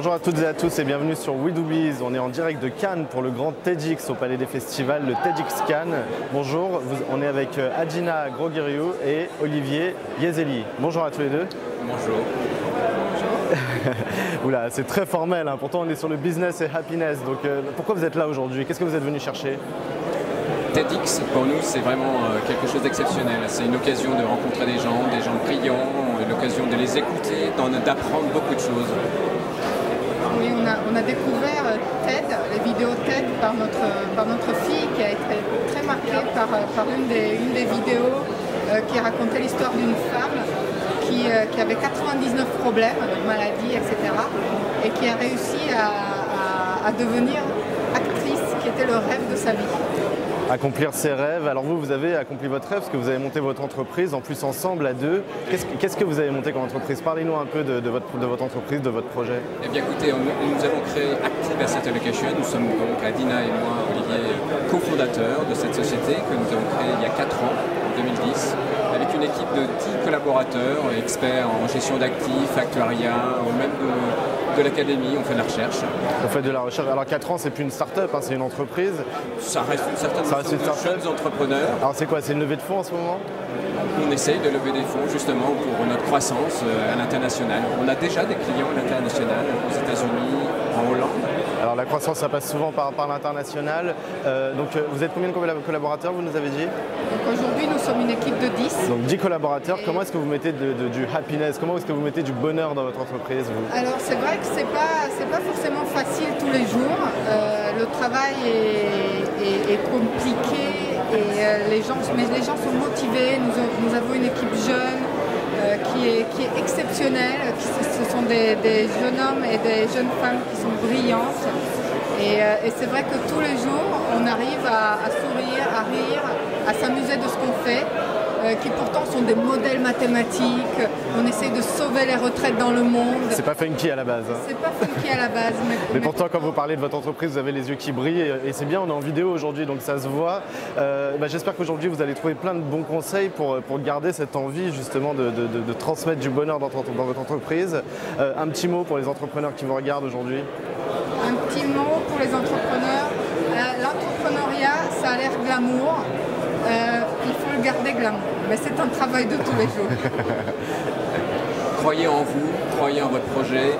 Bonjour à toutes et à tous et bienvenue sur We Do Biz. On est en direct de Cannes pour le grand TEDx au Palais des Festivals, le TEDx Cannes. Bonjour, on est avec Adina Grogueriou et Olivier Yezeli. Bonjour à tous les deux. Bonjour. Oula, c'est très formel, hein. Pourtant on est sur le business et happiness. Donc pourquoi vous êtes là aujourd'hui? Qu'est-ce que vous êtes venu chercher? TEDx, pour nous, c'est vraiment quelque chose d'exceptionnel. C'est une occasion de rencontrer des gens brillants, l'occasion de les écouter, d'apprendre beaucoup de choses. Oui, on a découvert TED, les vidéos TED par notre fille qui a été très marquée par une des vidéos qui racontait l'histoire d'une femme qui avait 99 problèmes, maladies, etc. et qui a réussi à devenir actrice, qui était le rêve de sa vie. Accomplir ses rêves. Alors vous avez accompli votre rêve parce que vous avez monté votre entreprise, en plus ensemble à deux. Qu'est-ce que vous avez monté comme entreprise? Parlez-nous un peu de votre entreprise, de votre projet. Eh bien écoutez, nous avons créé Active Asset Allocation. Nous sommes donc, Adina et moi, Olivier, cofondateurs de cette société que nous avons créée il y a 4 ans, en 2010, avec une équipe de 10 collaborateurs, experts en gestion d'actifs, actuariat, ou même de l'académie, on fait de la recherche. On fait de la recherche. Alors 4 ans, c'est plus une start-up, hein, c'est une entreprise. Ça reste une certaine de jeunes entrepreneurs. Alors c'est quoi? C'est une levée de fonds en ce moment? On essaye de lever des fonds justement pour notre croissance à l'international. On a déjà des clients à l'international, aux États-Unis, en Hollande. Alors la croissance, ça passe souvent par l'international. Vous êtes combien de collaborateurs, vous nous avez dit? Aujourd'hui, nous sommes une équipe de 10. Donc 10 collaborateurs. Comment est-ce que vous mettez du happiness? Comment est-ce que vous mettez du bonheur dans votre entreprise, vous? Alors c'est vrai que c'est pas forcément facile tous les jours. Le travail est compliqué et les gens sont motivés. Nous avons une équipe jeune qui est exceptionnelle. Ce sont des jeunes hommes et des jeunes femmes qui sont brillantes. Et c'est vrai que tous les jours, on arrive à sourire, à rire, à s'amuser de ce qu'on fait, qui pourtant sont des modèles mathématiques. On essaye de sauver les retraites dans le monde. C'est pas funky à la base. Hein. C'est pas funky à la base. Mais pourtant, quand vous parlez de votre entreprise, vous avez les yeux qui brillent et c'est bien, on est en vidéo aujourd'hui, donc ça se voit. J'espère qu'aujourd'hui, vous allez trouver plein de bons conseils pour garder cette envie justement de transmettre du bonheur dans votre entreprise. Un petit mot pour les entrepreneurs qui vous regardent aujourd'hui. Un petit mot pour les entrepreneurs. L'entrepreneuriat, ça a l'air glamour. Il faut le garder glamour. Mais c'est un travail de tous les jours. Croyez en vous, croyez en votre projet.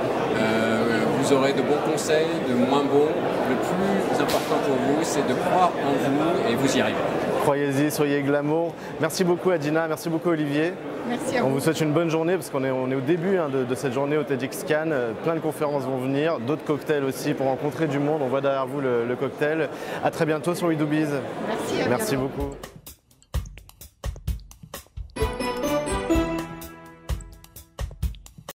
Vous aurez de bons conseils, de moins bons. Le plus important pour vous, c'est de croire en vous et vous y arrivez. Croyez-y, soyez glamour. Merci beaucoup Adina, merci beaucoup Olivier. Merci à vous. On vous souhaite une bonne journée parce qu'on est au début de cette journée au TEDx Cannes. Plein de conférences vont venir, d'autres cocktails aussi pour rencontrer du monde. On voit derrière vous le cocktail. À très bientôt sur We Do Biz. Merci, Merci beaucoup.